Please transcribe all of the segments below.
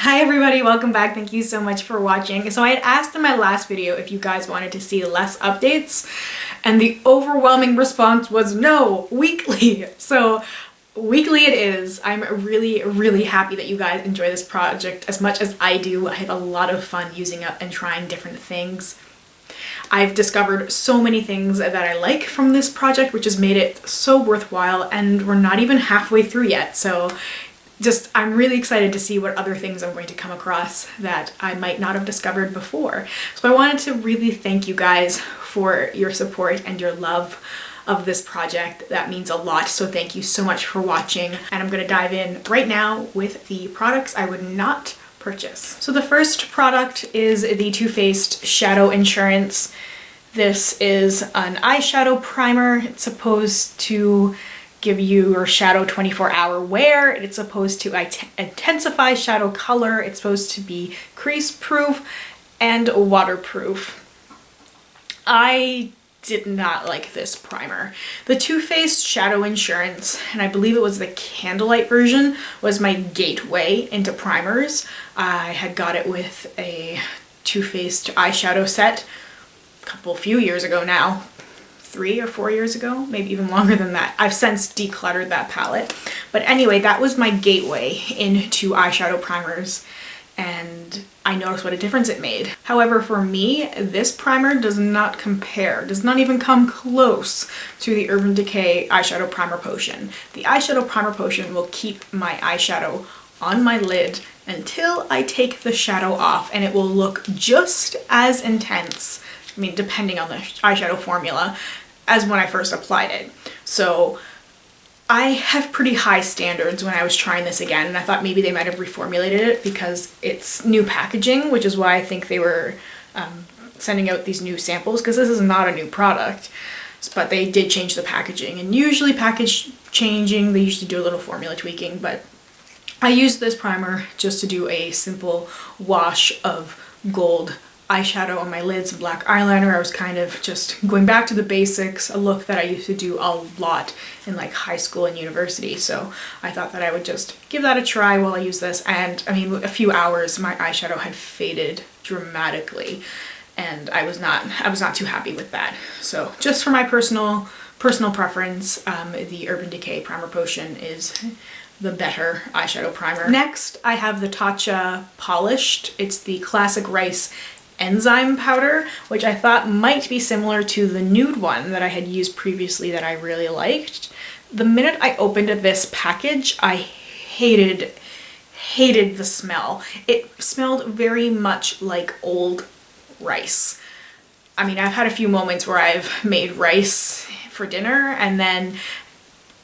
Hi everybody, welcome back. Thank you so much for watching. So I had asked in my last video if you guys wanted to see less updates, and the overwhelming response was no, weekly. So weekly it is. I'm really happy that you guys enjoy this project as much as I do. I have a lot of fun using it and trying different things. I've discovered so many things that I like from this project, which has made it so worthwhile, and we're not even halfway through yet. So I'm really excited to see what other things I'm going to come across that I might not have discovered before. So I wanted to really thank you guys for your support and your love of this project. That means a lot, so thank you so much for watching. And I'm gonna dive in right now with the products I would not purchase. So the first product is the Too Faced Shadow Insurance. This is an eyeshadow primer. It's supposed to give you your shadow 24-hour wear. It's supposed to intensify shadow color. It's supposed to be crease proof and waterproof. I did not like this primer. The Too Faced Shadow Insurance, and I believe it was the Candlelight version, was my gateway into primers. I had got it with a Too Faced eyeshadow set a few years ago now. 3 or 4 years ago, maybe even longer than that. I've since decluttered that palette. But anyway, that was my gateway into eyeshadow primers, and I noticed what a difference it made. However, for me, this primer does not compare, does not even come close to the Urban Decay Eyeshadow Primer Potion. The Eyeshadow Primer Potion will keep my eyeshadow on my lid until I take the shadow off, and it will look just as intense, I mean, depending on the eyeshadow formula, as when I first applied it. So I have pretty high standards when I was trying this again, and I thought maybe they might have reformulated it because it's new packaging, which is why I think they were sending out these new samples, because this is not a new product, but they did change the packaging. And usually package changing, they usually do a little formula tweaking, but I used this primer just to do a simple wash of gold eyeshadow on my lids and black eyeliner. I was kind of just going back to the basics, a look that I used to do a lot in like high school and university. So I thought that I would just give that a try while I use this, and I mean, a few hours my eyeshadow had faded dramatically, and I was not too happy with that. So just for my personal preference, the Urban Decay Primer Potion is the better eyeshadow primer. Next, I have the Tatcha Polished. It's the Classic Rice Enzyme Powder, which I thought might be similar to the nude one that I had used previously that I really liked. The minute I opened this package, I hated the smell. It smelled very much like old rice. I mean, I've had a few moments where I've made rice for dinner and then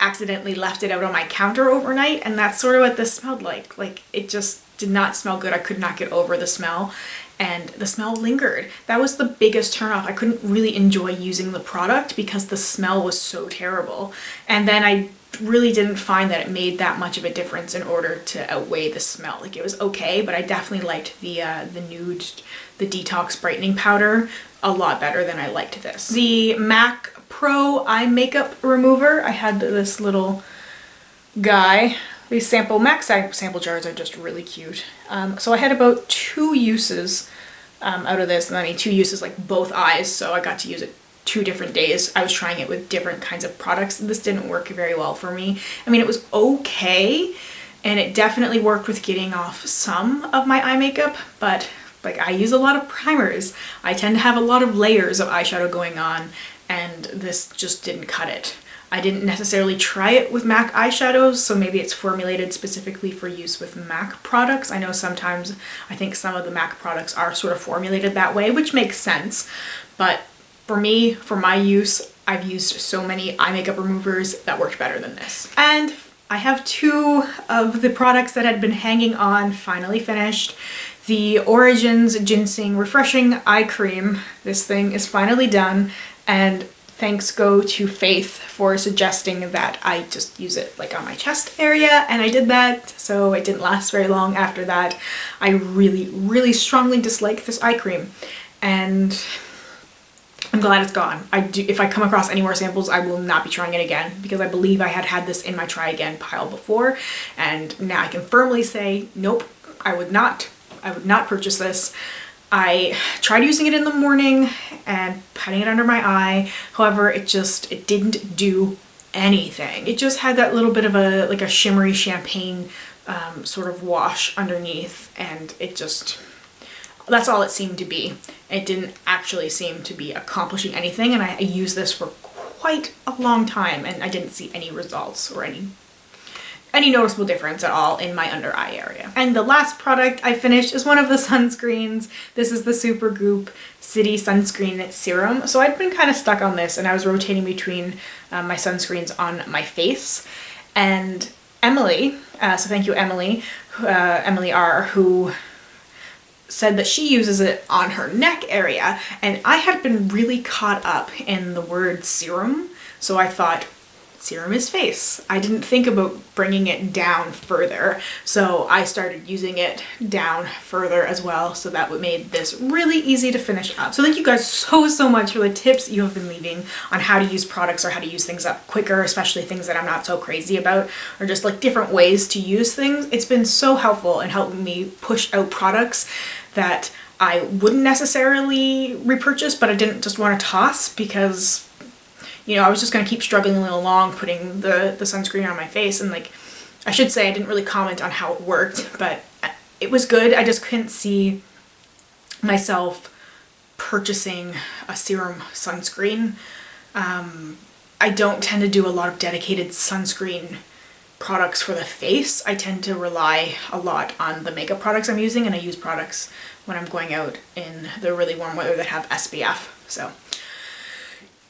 accidentally left it out on my counter overnight, and that's sort of what this smelled like. Like, it just did not smell good. I could not get over the smell, and the smell lingered. That was the biggest turnoff. I couldn't really enjoy using the product because the smell was so terrible. And then I really didn't find that it made that much of a difference in order to outweigh the smell. Like, it was okay, but I definitely liked the nude, the Detox Brightening Powder a lot better than I liked this. The MAC Pro Eye Makeup Remover. I had this little guy. These MAC sample jars are just really cute. So I had about 2 uses out of this, and I mean 2 uses like both eyes, so I got to use it 2 different days. I was trying it with different kinds of products. This didn't work very well for me. I mean, it was okay, and it definitely worked with getting off some of my eye makeup, but like, I use a lot of primers. I tend to have a lot of layers of eyeshadow going on, and this just didn't cut it. I didn't necessarily try it with MAC eyeshadows, so maybe it's formulated specifically for use with MAC products. I know sometimes, I think some of the MAC products are sort of formulated that way, which makes sense. But for me, for my use, I've used so many eye makeup removers that worked better than this. And I have 2 of the products that had been hanging on finally finished. The Origins Ginseng Refreshing Eye Cream. This thing is finally done, and thanks go to Faith for suggesting that I just use it like on my chest area, and I did that, so it didn't last very long after that. I really strongly dislike this eye cream, and I'm glad it's gone. If I come across any more samples, I will not be trying it again, because I believe I had this in my try again pile before, and now I can firmly say, nope, I would not purchase this. I tried using it in the morning and putting it under my eye. However, it didn't do anything. It just had that little bit of a, like a shimmery champagne sort of wash underneath, and it just, that's all it seemed to be. It didn't actually seem to be accomplishing anything, and I used this for quite a long time and I didn't see any results or any noticeable difference at all in my under eye area. And the last product I finished is one of the sunscreens. This is the Supergoop City Sunscreen Serum. So I'd been kind of stuck on this and I was rotating between my sunscreens on my face. And Emily, so thank you Emily, Emily R, who said that she uses it on her neck area, and I had been really caught up in the word serum, so I thought serum is face. I didn't think about bringing it down further, so I started using it down further as well, so that made this really easy to finish up. So thank you guys so much for the tips you have been leaving on how to use products or how to use things up quicker, especially things that I'm not so crazy about, or just like different ways to use things. It's been so helpful in helping me push out products that I wouldn't necessarily repurchase, but I didn't just want to toss because, you know, I was just going to keep struggling along putting the sunscreen on my face. And like, I should say I didn't really comment on how it worked, but it was good. I just couldn't see myself purchasing a serum sunscreen. I don't tend to do a lot of dedicated sunscreen products for the face. I tend to rely a lot on the makeup products I'm using, and I use products when I'm going out in the really warm weather that have SPF. So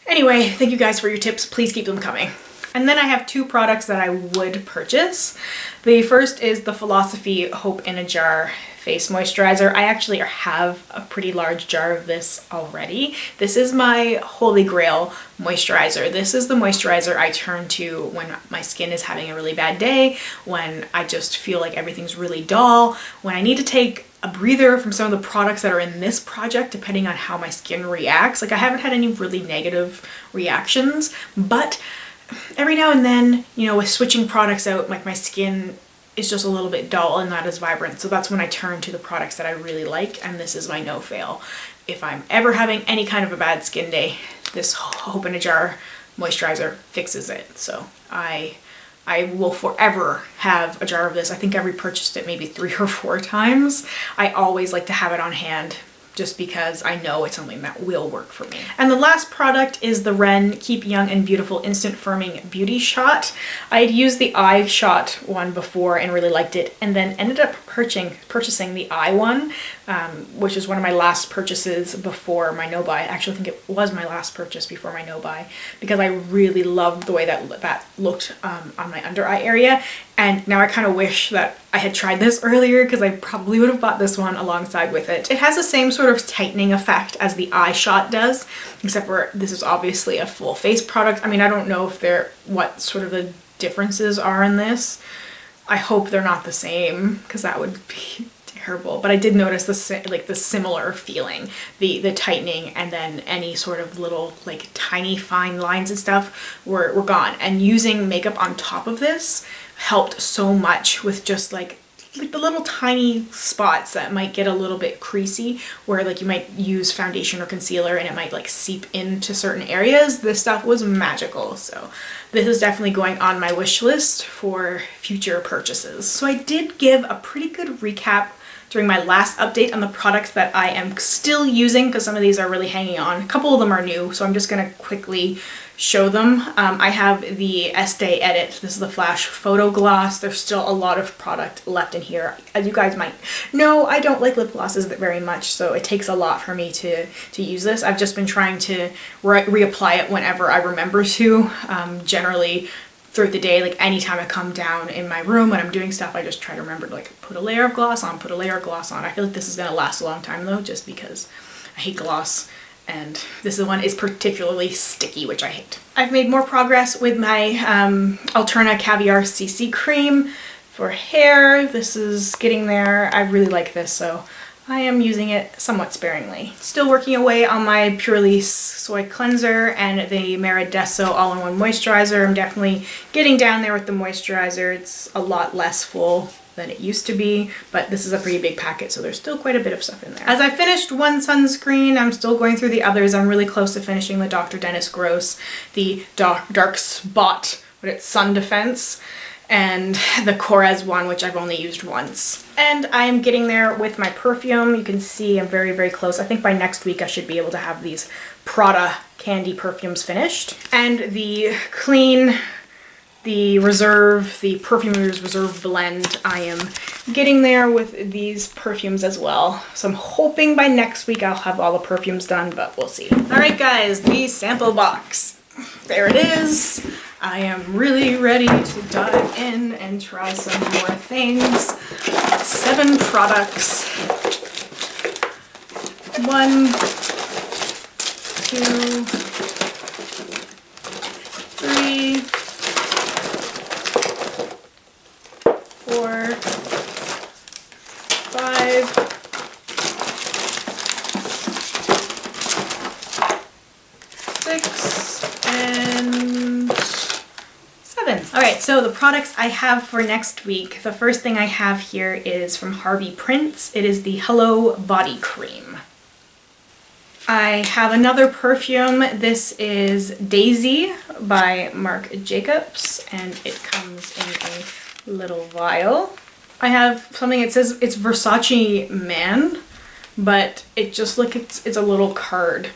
anyway, thank you guys for your tips. Please keep them coming. And then I have two products that I would purchase. The first is the Philosophy Hope in a Jar Face Moisturizer. I actually have a pretty large jar of this already. This is my holy grail moisturizer. This is the moisturizer I turn to when my skin is having a really bad day, when I just feel like everything's really dull, when I need to take a breather from some of the products that are in this project, depending on how my skin reacts. Like, I haven't had any really negative reactions, but every now and then, you know, with switching products out, like my skin is just a little bit dull and not as vibrant. So that's when I turn to the products that I really like, and this is my no fail. If I'm ever having any kind of a bad skin day, this Hope in a Jar moisturizer fixes it. So I will forever have a jar of this. I think I repurchased it maybe 3 or 4 times. I always like to have it on hand just because I know it's something that will work for me. And the last product is the Ren Keep Young and Beautiful Instant Firming Beauty Shot. I had used the eye shot one before and really liked it, and then ended up purchasing the eye one, which is one of my last purchases before my no-buy. I actually think it was my last purchase before my no-buy, because I really loved the way that looked on my under eye area. And now I kind of wish that I had tried this earlier, because I probably would have bought this one alongside with it. It has the same sort of tightening effect as the eye shot does, except for this is obviously a full face product. I mean, I don't know what sort of the differences are in this. I hope they're not the same, because that would be terrible. But I did notice the similar feeling, the tightening, and then any sort of little like tiny fine lines and stuff were gone. And using makeup on top of this helped so much with just like the little tiny spots that might get a little bit creasy, where like you might use foundation or concealer and it might like seep into certain areas. This stuff was magical. So this is definitely going on my wish list for future purchases. So I did give a pretty good recap during my last update on the products that I am still using, because some of these are really hanging on. A couple of them are new, so I'm just gonna quickly show them. I have the Estee Edit. This is the Flash Photo Gloss. There's still a lot of product left in here. As you guys might know, I don't like lip glosses very much, so it takes a lot for me to use this. I've just been trying to reapply it whenever I remember to. Generally throughout the day, like anytime I come down in my room when I'm doing stuff, I just try to remember to like put a layer of gloss on, put a layer of gloss on. I feel like this is gonna last a long time though, just because I hate gloss, and this one is particularly sticky, which I hate. I've made more progress with my Alterna Caviar CC cream for hair. This is getting there. I really like this, so I am using it somewhat sparingly. Still working away on my Pur-Lisse Soy Cleanser and the Mereadesso All-in-One Moisturizer. I'm definitely getting down there with the moisturizer. It's a lot less full than it used to be, but this is a pretty big packet, so there's still quite a bit of stuff in there. As I finished one sunscreen, I'm still going through the others. I'm really close to finishing the Dr. Dennis Gross, the dark spot, but it's sun defense, and the Korres one, which I've only used once. And I am getting there with my perfume. You can see I'm very, very close. I think by next week I should be able to have these Prada Candy Perfumes finished. And the Clean, the Reserve, the Perfumer's Reserve blend, I am getting there with these perfumes as well. So I'm hoping by next week I'll have all the perfumes done, but we'll see. All right guys, the sample box. There it is. I am really ready to dive in and try some more things. 7 products. 1, 2, 3, 4, 5, 6, and 7. All right, so the products I have for next week, the first thing I have here is from Harvey Prince. It is the Hello Body Cream. I have another perfume. This is Daisy by Marc Jacobs, and it comes in a little vial. I have something, it says it's Versace Man, but it just looks, it's a little card.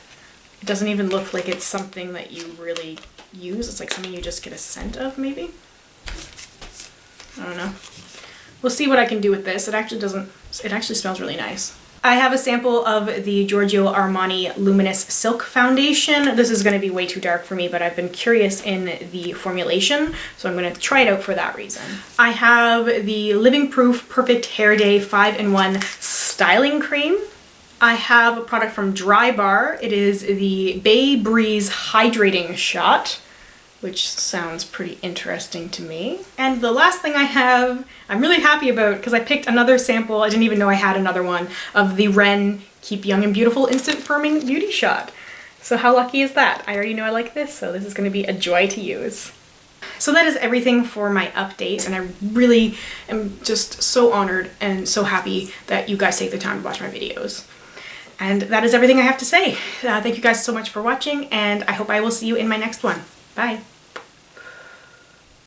It doesn't even look like it's something that you really use. It's like something you just get a scent of, maybe? I don't know. We'll see what I can do with this. It actually smells really nice. I have a sample of the Giorgio Armani Luminous Silk Foundation. This is going to be way too dark for me, but I've been curious in the formulation, so I'm going to try it out for that reason. I have the Living Proof Perfect Hair Day 5-in-1 Styling Cream. I have a product from Drybar. It is the Bay Breeze Hydrating Shot, which sounds pretty interesting to me. And the last thing I have, I'm really happy about because I picked another sample, I didn't even know I had another one, of the Ren Keep Young and Beautiful Instant Firming Beauty Shot. So how lucky is that? I already know I like this, so this is going to be a joy to use. So that is everything for my update, and I really am just so honored and so happy that you guys take the time to watch my videos. And that is everything I have to say. Thank you guys so much for watching, and I hope I will see you in my next one. Bye.